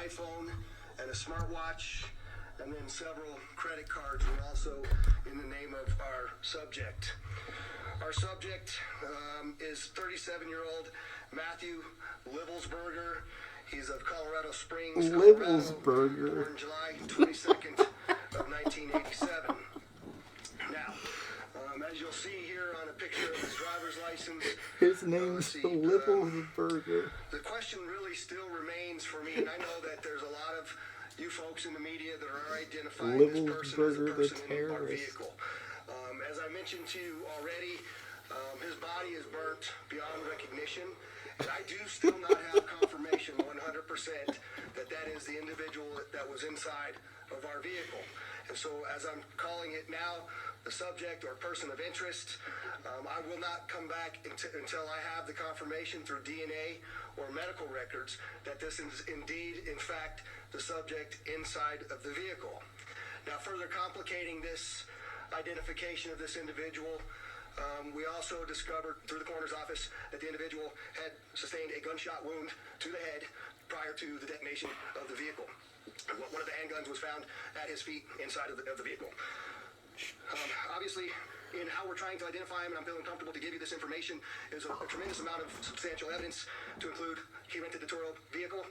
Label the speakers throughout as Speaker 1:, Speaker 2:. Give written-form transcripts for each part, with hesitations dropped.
Speaker 1: iPhone and a smartwatch, and then several credit cards were also in the name of our subject. Our subject is 37-year-old Matthew Livelsberger. He's of Colorado Springs, Colorado, born July 22nd of 1987. Now, as you'll see here on a picture of his driver's license,
Speaker 2: his name's Livelsberger.
Speaker 1: The question really still remains for me, and I know that there's a lot of you folks in the media that are identifying this person as a person in our vehicle. As I mentioned to you already, his body is burnt beyond recognition, and I do still not have confirmation 100% that that is the individual that was inside of our vehicle. And so as I'm calling it now, the subject or person of interest, I will not come back until I have the confirmation through DNA or medical records that this is indeed, in fact, the subject inside of the vehicle. Now, further complicating this identification of this individual, we also discovered through the coroner's office that the individual had sustained a gunshot wound to the head prior to the detonation of the vehicle. One of the handguns was found at his feet inside of the vehicle. Obviously, in how we're trying to identify him, and I'm feeling comfortable to give you this information, is a tremendous amount of substantial evidence to include he rented the Turo vehicle.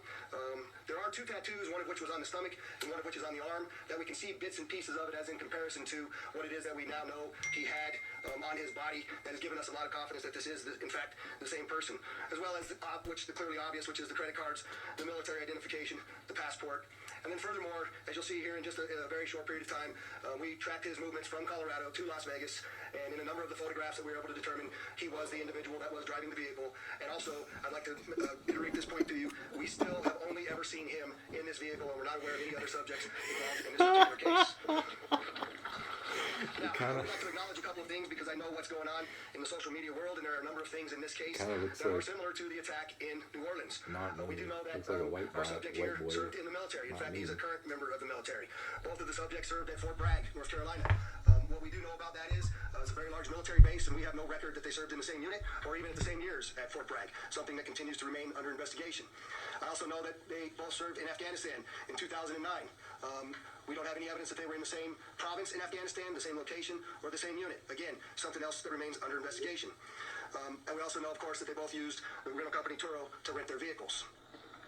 Speaker 1: There are 2 tattoos, one of which was on the stomach and one of which is on the arm, that we can see bits and pieces of it as in comparison to what it is that we now know he had on his body. That has given us a lot of confidence that this is, in fact, the same person, as well as the clearly obvious, which is the credit cards, the military identification, the passport. And then furthermore, as you'll see here in just a very short period of time, we tracked his movements from Colorado to Las Vegas, and in a number of the photographs that we were able to determine, he was the individual that was driving the vehicle. And also, I'd like to iterate this point to you, we still have only ever seen him in this vehicle, and we're not aware of any other subjects involved in this particular case. Now, I would like to acknowledge a couple of things because I know what's going on in the social media world, and there are a number of things in this case that are similar to the attack in New Orleans. We do know that our subject here served in the military. In fact, he's a current member of the military. Both of the subjects served at Fort Bragg, North Carolina. What we do know about that is it's a very large military base, and we have no record that they served in the same unit or even at the same years at Fort Bragg, something that continues to remain under investigation. I also know that they both served in Afghanistan in 2009. We don't have any evidence that they were in the same province in Afghanistan, the same location, or the same unit. Again, something else that remains under investigation. And we also know, of course, that they both used the rental company Turo to rent their vehicles.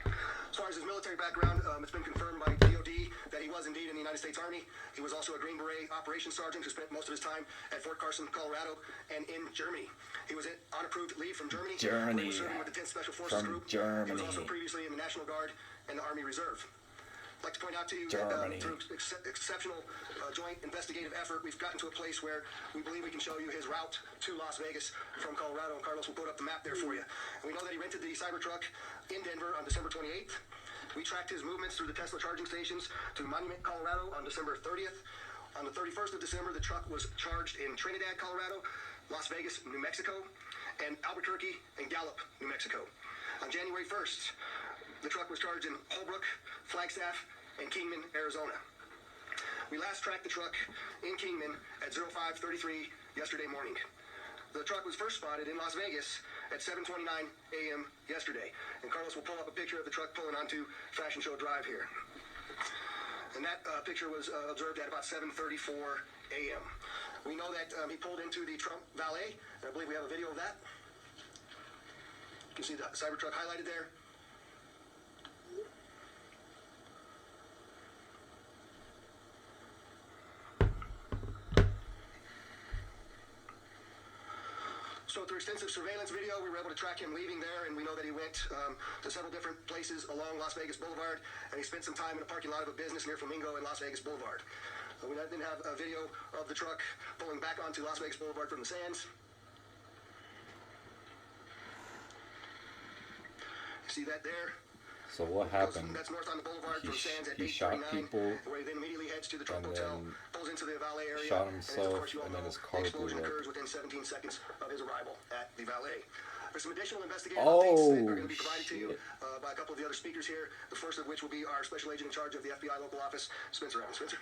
Speaker 1: As far as his military background, it's been confirmed by DOD that he was indeed in the United States Army. He was also a Green Beret operations sergeant who spent most of his time at Fort Carson, Colorado, and in Germany. He was on approved leave from Germany. Where he was serving with the 10th Special Forces Group. He was also previously in the National Guard and the Army Reserve. I'd like to point out to you that through exceptional joint investigative effort, we've gotten to a place where we believe we can show you his route to Las Vegas from Colorado, and Carlos will put up the map there for you. And we know that he rented the Cybertruck in Denver on December 28th. We tracked his movements through the Tesla charging stations to Monument, Colorado on December 30th. On the 31st of December, the truck was charged in Trinidad, Colorado, Las Vegas, New Mexico, and Albuquerque and Gallup, New Mexico. On January 1st, the truck was charged in Holbrook, Flagstaff, and Kingman, Arizona. We last tracked the truck in Kingman at 05:33 yesterday morning. The truck was first spotted in Las Vegas at 7:29 a.m. yesterday. And Carlos will pull up a picture of the truck pulling onto Fashion Show Drive here. And that picture was observed at about 7:34 a.m. We know that he pulled into the Trump Valet, and I believe we have a video of that. You can see the Cybertruck highlighted there. So through extensive surveillance video, we were able to track him leaving there, and we know that he went to several different places along Las Vegas Boulevard, and he spent some time in a parking lot of a business near Flamingo and Las Vegas Boulevard. We then have a video of the truck pulling back onto Las Vegas Boulevard from the sands. You see that there?
Speaker 2: So what happened?
Speaker 1: That's north on the boulevard from sands at
Speaker 2: he shot people,
Speaker 1: where he then immediately heads to the Trump Hotel, pulls into the valet area,
Speaker 2: shot himself,
Speaker 1: and then
Speaker 2: his car
Speaker 1: the explosion
Speaker 2: blew up.
Speaker 1: occurs within 17 seconds of his arrival at the valet. There's some additional investigative updates that are going to be provided to you by a couple of the other speakers here, the first of which will be our special agent in charge of the FBI local office, Spencer Evans. Spencer?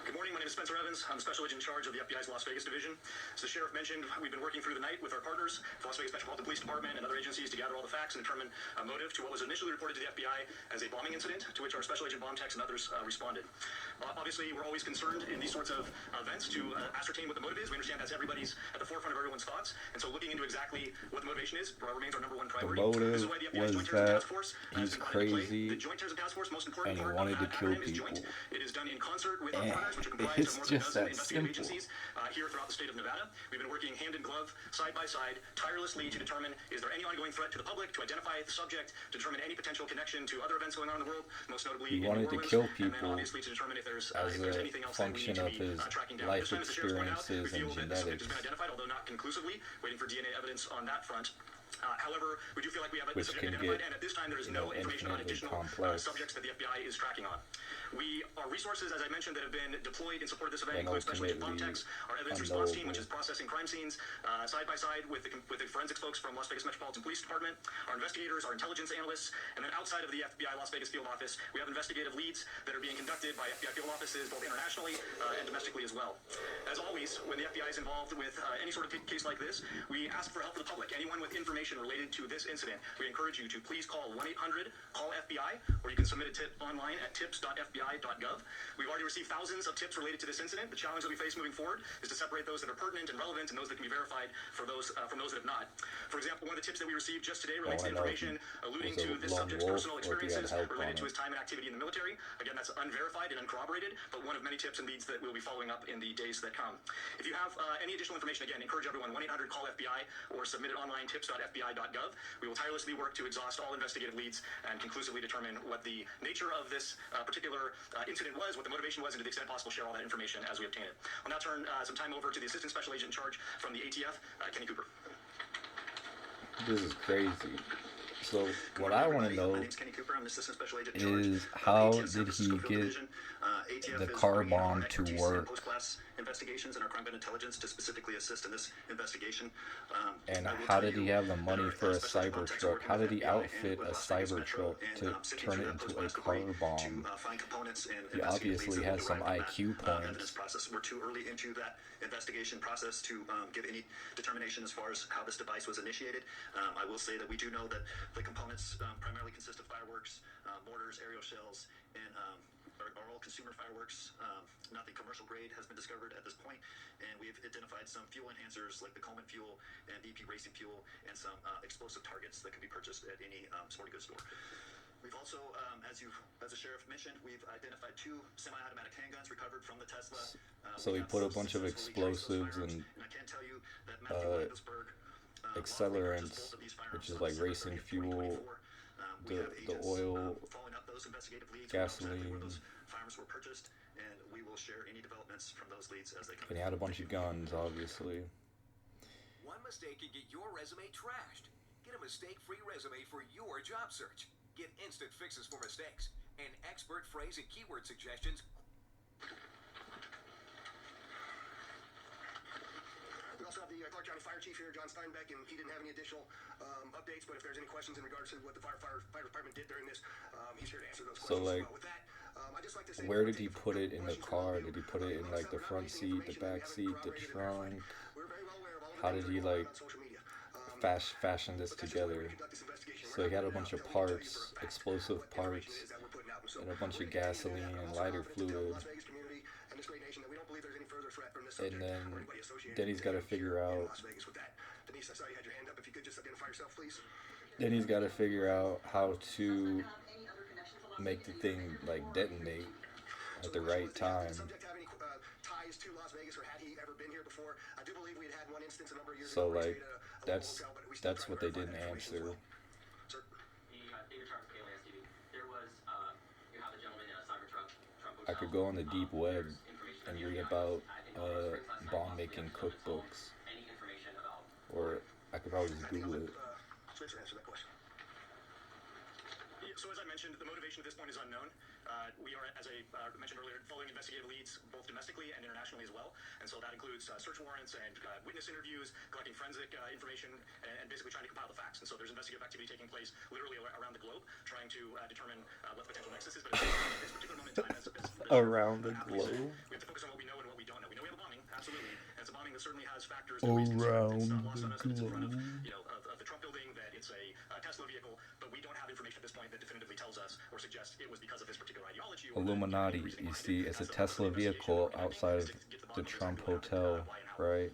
Speaker 3: Good morning. My
Speaker 1: name is Spencer Evans. I'm the special agent in charge of the FBI's Las Vegas division. As the sheriff mentioned, we've been working through the night with our partners, the Las Vegas Metropolitan Police Department and other agencies to gather all the facts and determine a motive to what was initially reported to the FBI as a bombing incident, to which our special agent bomb techs and others responded. Obviously, we're always concerned in these sorts of events to ascertain what the motive is. We understand that's everybody's at the forefront of everyone's thoughts, and so looking into exactly what the motivation is remains our number one priority.
Speaker 2: The motive was that he's crazy and he wanted to kill people.
Speaker 1: It is done in concert with our partners, which are comprised of more than a dozen investigative agencies here throughout the state of Nevada. We've been working hand in glove, side by side, tirelessly to determine is there any ongoing threat to the public, to identify the subject, to determine any potential connection to other events going on in the world, most notably
Speaker 2: he wanted to kill people as a function of his life experiences and genetics.
Speaker 1: It's been identified, although not conclusively, waiting for DNA evidence on that front. However, we do feel like we have a subject identified, and at this time there is no information on additional subjects that the FBI is tracking on. Our resources, as I mentioned, that have been deployed in support of this event include Special Agent bomb techs, our evidence response team, which is processing crime scenes, side by side with the forensics folks from Las Vegas Metropolitan Police Department, our investigators, our intelligence analysts, and then outside of the FBI Las Vegas field office, we have investigative leads that are being conducted by FBI field offices, both internationally and domestically as well. As always, when the FBI is involved with any sort of case like this, we ask for help from the public. Anyone with information related to this incident, we encourage you to please call 1-800-CALL-FBI, or you can submit a tip online at tips.fbi.gov. We've already received thousands of tips related to this incident. The challenge that we face moving forward is to separate those that are pertinent and relevant and those that can be verified from those that have not. For example, one of the tips that we received just today relates to information alluding to this subject's personal experiences related to his time and activity in the military. Again, that's unverified and uncorroborated, but one of many tips and leads that we'll be following up in the days that come. If you have any additional information, again, encourage everyone, 1-800-CALL-FBI, or submit it online, tips.fbi.gov. We will tirelessly work to exhaust all investigative leads and conclusively determine what the nature of this particular incident was, what the motivation was, and to the extent possible, share all that information as we obtain it. I'll now turn some time over to the Assistant Special Agent in charge from the ATF, Kenny Cooper.
Speaker 2: This is crazy. So what I want to know is how did he get the car bomb to work?
Speaker 1: Investigations and our crime and intelligence to specifically assist in this investigation.
Speaker 2: And how did he have the money for a Cybertruck? How did he outfit a Cybertruck to turn it into a car bomb? He obviously has some IQ points.
Speaker 1: We're too early into that investigation process to give any determination as far as how this device was initiated. I will say that we do know that the components primarily consist of fireworks, mortars, aerial shells, and are all consumer fireworks. Nothing commercial grade has been discovered at this point, and we've identified some fuel enhancers like the Coleman fuel and BP racing fuel, and some explosive targets that can be purchased at any sporting goods store. We've also, as the sheriff mentioned, we've identified 2 semi-automatic handguns recovered from the Tesla.
Speaker 2: So he put a bunch of explosives and accelerants, which is like racing fuel, the oil, gasoline.
Speaker 1: Firearms were purchased, and we will share any developments from those leads as they come.
Speaker 2: And he had a bunch of guns, obviously.
Speaker 3: One mistake can get your resume trashed. Get a mistake-free resume for your job search. Get instant fixes for mistakes and expert phrase and keyword suggestions.
Speaker 1: We also have the Clark County Fire Chief here, John Steinbeck, and he didn't have any additional updates, but if there's any questions in regards to what the fire department did during this, he's here to answer those questions.
Speaker 2: So, like,
Speaker 1: with that, I'd just like to say,
Speaker 2: where did he put it in the car? Did he put it in, like, the front seat, the back seat, the trunk? How did he, like, fashion this together? So he had a bunch of parts, explosive parts, and a bunch of gasoline and lighter fluid. And then he's got to figure out. Then he's got to figure out how to make the thing like detonate at the right time. So like that's what they didn't answer. I could go on the deep web and read about bomb making cookbooks, or I could probably just Google it.
Speaker 1: So as I mentioned, the motivation at this point is unknown. We are, as I mentioned earlier, following investigative leads both domestically and internationally as well. And so that includes search warrants and witness interviews, collecting forensic information, and basically trying to compile the facts. And so there's investigative activity taking place literally around the globe, trying to determine what the potential nexus is. But at this particular moment in time,
Speaker 2: around the globe?
Speaker 1: we have to focus on what we know and
Speaker 2: around the globe.
Speaker 1: Of the Trump building, that it's a Tesla vehicle, but we don't have information at this point that definitively tells us or suggests it was because of his particular ideology.
Speaker 2: Illuminati, you see, it's a Tesla vehicle outside of the Trump Hotel, right?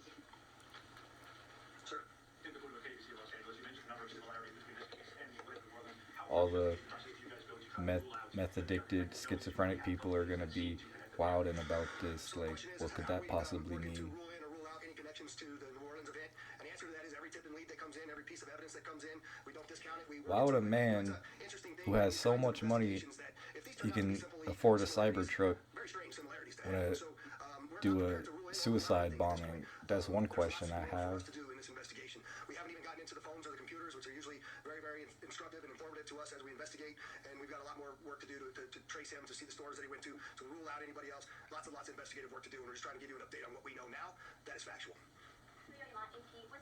Speaker 2: All the meth addicted, schizophrenic people are gonna be wilding about this. Like, what could that possibly mean? Why would a man who has so much money, he can afford a Cybertruck, want to do a suicide bombing? That's one question I have.
Speaker 1: We haven't even gotten into the phones or the computers, which are usually very, very instructive and informative to us as we investigate. And we've got a lot more work to do to trace him, to see the stores that he went to rule out anybody else. Lots and lots of investigative work to do. And we're just trying to give you an update on what we know now. That is factual.
Speaker 4: Was the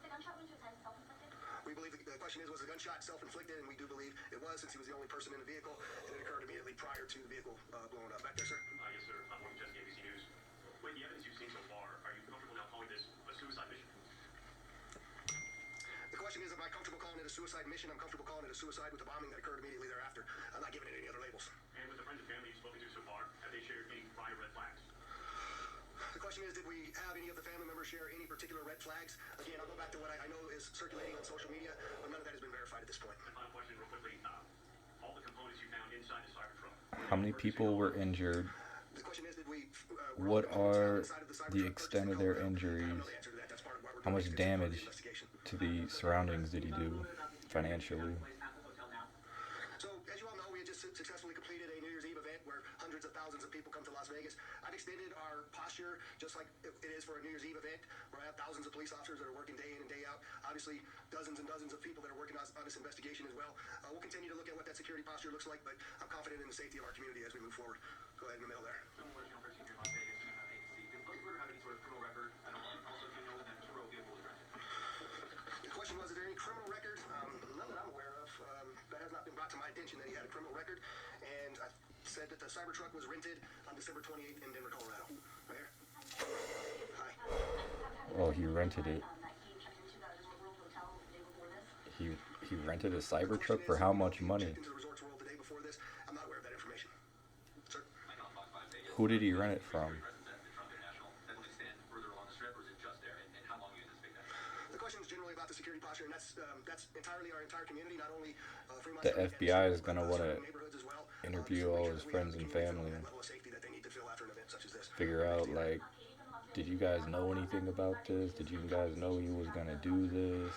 Speaker 4: gunshot wound to his head self-inflicted?
Speaker 1: We believe the question is, was the gunshot self-inflicted? And we do believe it was, since he was the only person in the vehicle. And it occurred immediately prior to the vehicle blowing up. Back there, sir.
Speaker 5: Yes, sir. I'm from just ABC News. With the evidence you've seen so far, are you comfortable now calling this a suicide mission?
Speaker 1: The question is, am I comfortable calling it a suicide mission? I'm comfortable calling it a suicide with the bombing that occurred immediately thereafter. I'm not giving it any other labels.
Speaker 5: And with the friends and family you've spoken to so far, have they shared any prior red flags?
Speaker 1: The question is, did we have any of the family members share any particular red flags? Again, I'll go back to what I know is circulating on social media, but none of that has been verified at this point.
Speaker 5: And final question, real quickly. All the components you found inside the Cybertruck.
Speaker 2: How many people were injured?
Speaker 1: The question is, did we...
Speaker 2: What are the extent of their injuries? How much damage to the surroundings did he do financially?
Speaker 1: So, as you all know, we had just successfully completed a New Year's Eve event where hundreds of thousands of people come to Las Vegas. I've extended our posture, just like it is for a New Year's Eve event, where I have thousands of police officers that are working day in and day out. Obviously, dozens and dozens of people that are working on this investigation as well. We'll continue to look at what that security posture looks like, but I'm confident in the safety of our community as we move forward. Go ahead in the middle there. The question was, is there any criminal record? None that I'm aware of. That has not been brought to my attention that he had a criminal record. And I said that the Cybertruck was rented on December 28th in Denver, Colorado. Right here. Hi.
Speaker 2: Well, he rented it. He rented a Cybertruck for how much money?
Speaker 1: I'm not aware of that information. Sir?
Speaker 2: Who did he rent it from?
Speaker 1: The question is generally about the security posture, and that's entirely our entire community, not only Fremont.
Speaker 2: The FBI is gonna want to interview all his friends and family, figure out, like, did you guys know anything about this? Did you guys know he was gonna do this?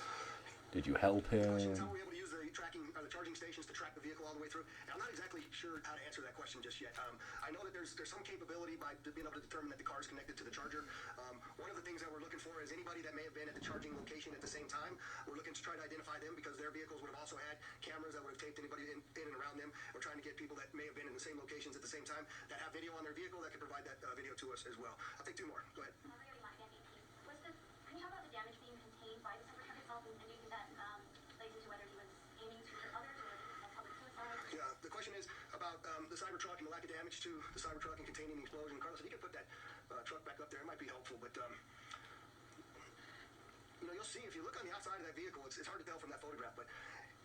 Speaker 2: Did you help him?
Speaker 1: We're able to use the charging stations to track the vehicle all the way through. And I'm not exactly sure how to answer that question just yet. I know that there's some capability by being able to determine that the car is connected to the charger. One of the things that we're looking for is anybody that may have been at the charging location at the same time. We're looking to try to identify them because their vehicles would have also had cameras that would have taped anybody in and around them. We're trying to get people that may have been in the same locations at the same time that have video on their vehicle that can provide that video to us as well. I'll take two more. Go ahead.
Speaker 4: Can you talk about the damage being contained by the Cybertruck itself, and do you think that plays into whether he was aiming to hurt others or a public suicide?
Speaker 1: Yeah, the question is about the Cybertruck and the lack of damage to the Cybertruck and containing the explosion. Carlos, if you can put that truck back up there, it might be helpful, but you'll see if you look on the outside of that vehicle, it's hard to tell from that photograph, but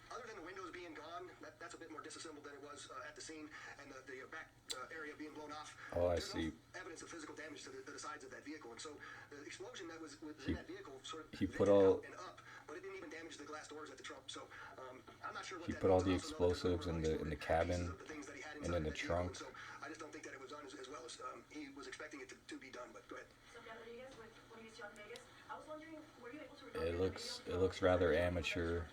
Speaker 1: other than the windows being gone, that's a bit more disassembled than it was at the scene, and the back area being blown off.
Speaker 2: Oh, I
Speaker 1: There's
Speaker 2: see.
Speaker 1: No evidence of physical damage to the sides of that vehicle, and so the explosion that was in that vehicle sort of
Speaker 2: he put all
Speaker 1: and up, but it didn't even damage the glass doors at the trunk. So I'm not sure what
Speaker 2: he
Speaker 1: that
Speaker 2: put all
Speaker 1: means.
Speaker 2: the explosives in the cabin and in the trunk.
Speaker 1: So I just don't think that it was done as well as he was expecting it to be done. But go ahead.
Speaker 4: So Rodriguez, when you see on Vegas, I was wondering, were you able to recover
Speaker 2: It looks rather amateur.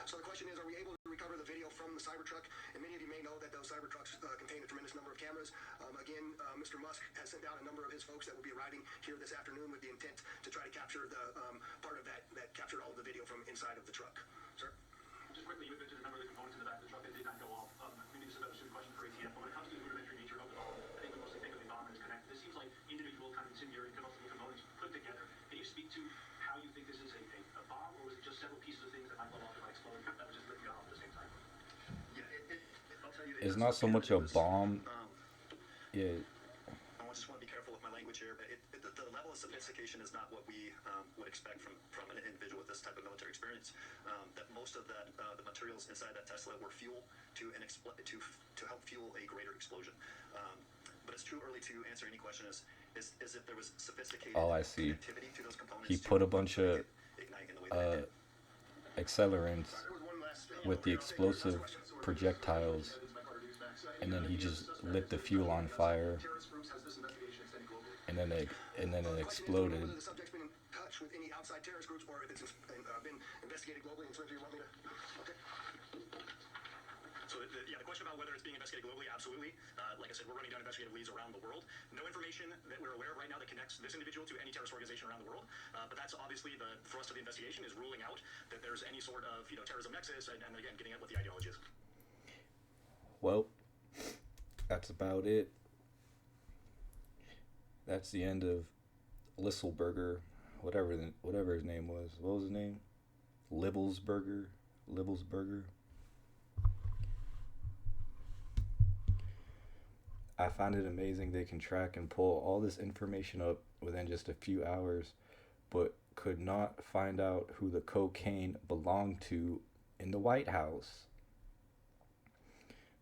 Speaker 1: So the question is, are we able to recover the video from the Cybertruck? And many of you may know that those Cybertrucks contain a tremendous number of cameras. Again, Mr. Musk has sent out a number of his folks that will be arriving here this afternoon with the intent to try to capture the part of that captured all of the video from inside of the truck. Sir?
Speaker 5: Just quickly, you mentioned a number of the components in the back of the truck that did not go off. Maybe this is a better suited question for ATF, but when it comes to the rudimentary nature of the bomb, I think we mostly think of the bomb as connected. This seems like individual kind of incendiary combustible components put together. Can you speak to how you think this is a bomb, or was it just several pieces of things that might go off and might explode that was just lifting off at the same time?
Speaker 1: Yeah, I'll tell you.
Speaker 2: It's not so much a bomb. Yeah.
Speaker 1: I just want to be careful with my language here, but the level
Speaker 6: level of sophistication is not what we would expect from an individual with this type of military experience. That most of that the materials inside that Tesla were fuel to help fuel a greater explosion. But it's too early to answer any question is if there was sophisticated connectivity to those components.
Speaker 2: He put a bunch of accelerants with the explosive projectiles, and then he just lit the fuel on fire, and then it exploded.
Speaker 1: Whether the subject's been in touch with any outside terrorist groups or if it's been investigated globally. And so, do you want me to? Okay.
Speaker 6: So the question about whether it's being investigated globally, absolutely. Like I said, we're running down investigative leads around the world. No information that we're aware of right now that connects this individual to any terrorist organization around the world. But that's obviously the thrust of the investigation, is ruling out that there's any sort of terrorism nexus, and again, getting at what the ideology is.
Speaker 2: Well, that's about it. That's the end of Lisselberger, whatever his name was. What was his name? Libelsberger. I find it amazing they can track and pull all this information up within just a few hours, but could not find out who the cocaine belonged to in the White House.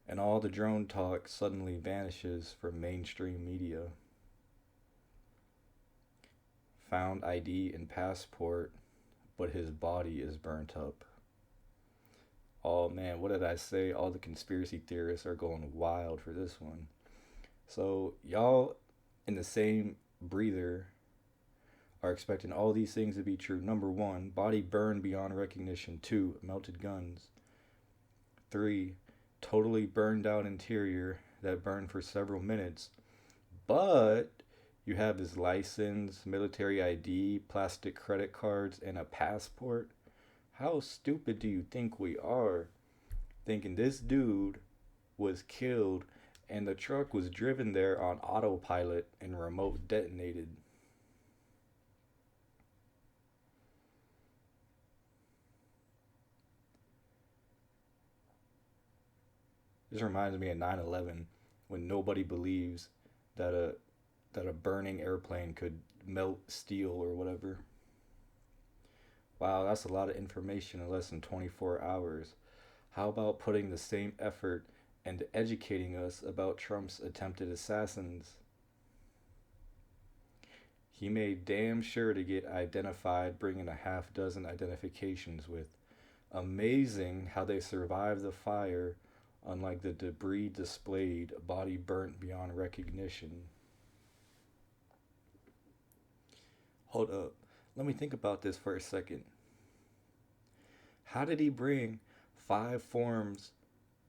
Speaker 2: And all the drone talk suddenly vanishes from mainstream media. Found ID and passport, but his body is burnt up. Oh man, what did I say? All the conspiracy theorists are going wild for this one. So y'all in the same breather are expecting all these things to be true. Number 1, body burned beyond recognition. 2, melted guns. 3, totally burned out interior that burned for several minutes. But you have his license, military ID, plastic credit cards, and a passport. How stupid do you think we are? Thinking this dude was killed and the truck was driven there on autopilot and remote detonated. This reminds me of 9/11, when nobody believes that a burning airplane could melt steel or whatever. Wow, that's a lot of information in less than 24 hours. How about putting the same effort into educating us about Trump's attempted assassins? He made damn sure to get identified, bringing a half dozen identifications with. Amazing how they survived the fire, unlike the debris displayed, body burnt beyond recognition. Hold up. Let me think about this for a second. How did he bring 5 forms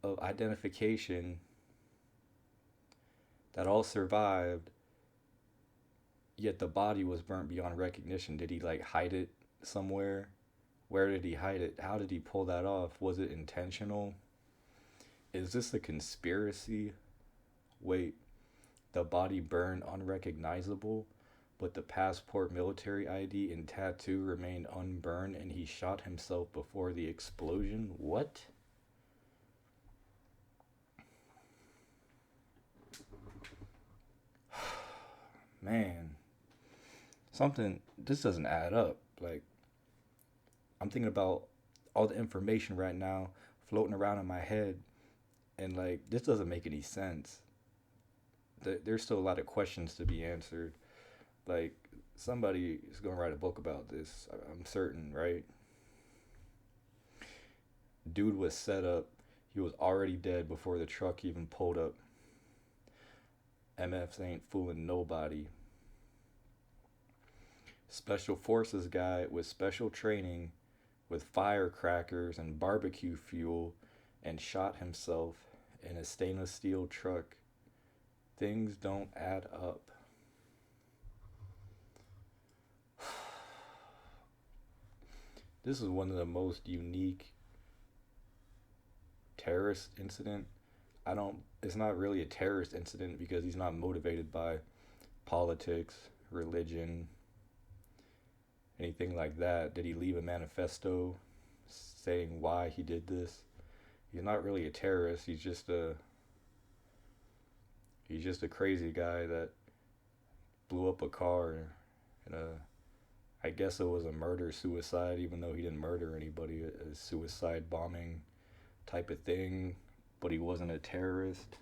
Speaker 2: of identification that all survived, yet the body was burnt beyond recognition? Did he hide it somewhere? Where did he hide it? How did he pull that off? Was it intentional? Is this a conspiracy? Wait, the body burned unrecognizable, but the passport, military ID, and tattoo remained unburned, and he shot himself before the explosion? What? Man, this doesn't add up. I'm thinking about all the information right now floating around in my head, and this doesn't make any sense. There's still a lot of questions to be answered. Somebody is going to write a book about this, I'm certain, right? Dude was set up. He was already dead before the truck even pulled up. MFs ain't fooling nobody. Special forces guy with special training, with firecrackers and barbecue fuel, and shot himself in a stainless steel truck. Things don't add up. This is one of the most unique terrorist incident. It's not really a terrorist incident because he's not motivated by politics, religion, anything like that. Did he leave a manifesto saying why he did this? He's not really a terrorist. He's just a crazy guy that blew up a car And I guess it was a murder-suicide, even though he didn't murder anybody, a suicide bombing type of thing, but he wasn't a terrorist.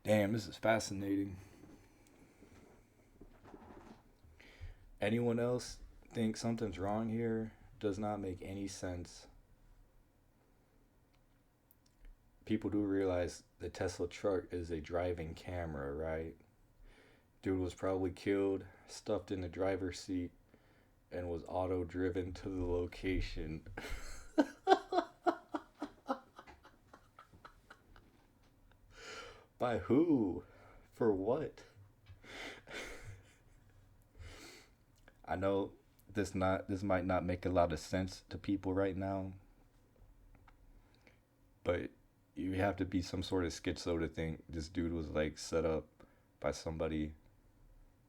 Speaker 2: Damn, this is fascinating. Anyone else think something's wrong here? Does not make any sense. People do realize the Tesla truck is a driving camera, right? Dude was probably killed, stuffed in the driver's seat, and was auto-driven to the location. By who? For what? I know this might not make a lot of sense to people right now, but you have to be some sort of schizo to think this dude was like set up by somebody.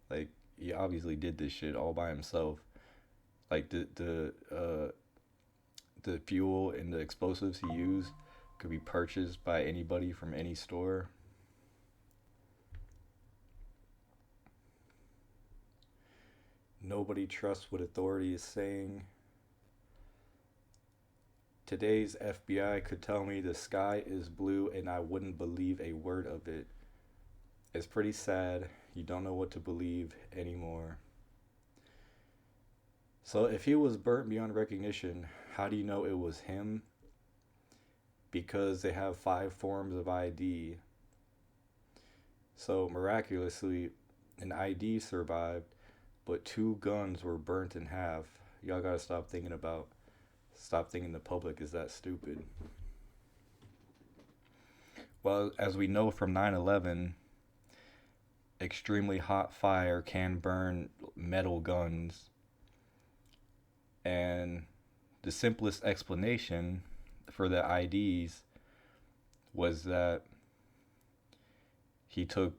Speaker 2: Like, he obviously did this shit all by himself. Like the fuel and the explosives he used could be purchased by anybody from any store. Nobody trusts what authority is saying. Today's FBI could tell me the sky is blue and I wouldn't believe a word of it. It's pretty sad. You don't know what to believe anymore. So if he was burnt beyond recognition, how do you know it was him? Because they have 5 forms of ID. So miraculously, an ID survived, but 2 guns were burnt in half. Y'all gotta stop thinking the public is that stupid. Well, as we know from 9/11, extremely hot fire can burn metal guns. And the simplest explanation for the IDs was that he took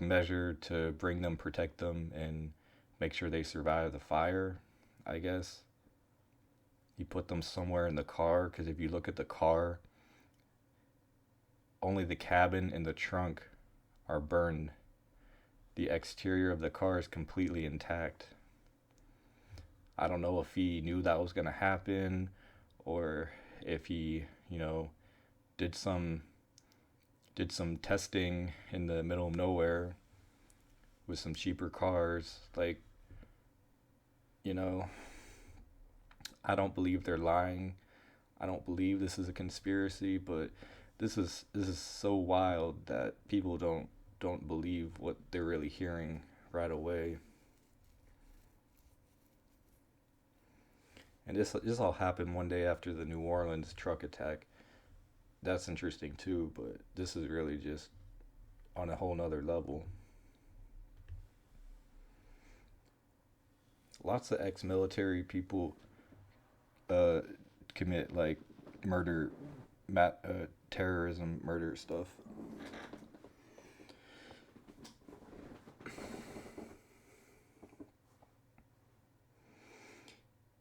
Speaker 2: measure to bring them, protect them, and make sure they survive the fire, I guess. He put them somewhere in the car, because if you look at the car, only the cabin and the trunk are burned. The exterior of the car is completely intact. I don't know if he knew that was going to happen, or if he, did some testing in the middle of nowhere with some cheaper cars. Like, I don't believe they're lying. I don't believe this is a conspiracy, but this is so wild that people don't believe what they're really hearing right away. And this all happened one day after the New Orleans truck attack. That's interesting too, but this is really just on a whole nother level. Lots of ex-military people commit like murder, terrorism, murder stuff.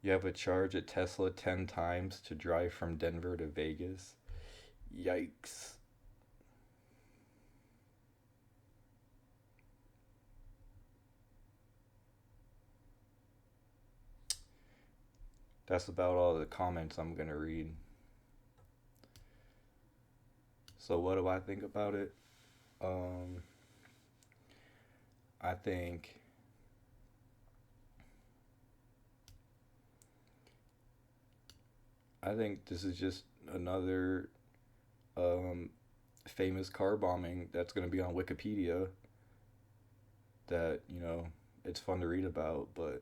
Speaker 2: You have a charge at Tesla 10 times to drive from Denver to Vegas. Yikes. That's about all the comments I'm going to read. So what do I think about it? I think this is just another famous car bombing that's going to be on Wikipedia that, it's fun to read about, but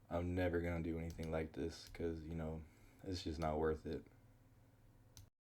Speaker 2: I'm never going to do anything like this because, it's just not worth it.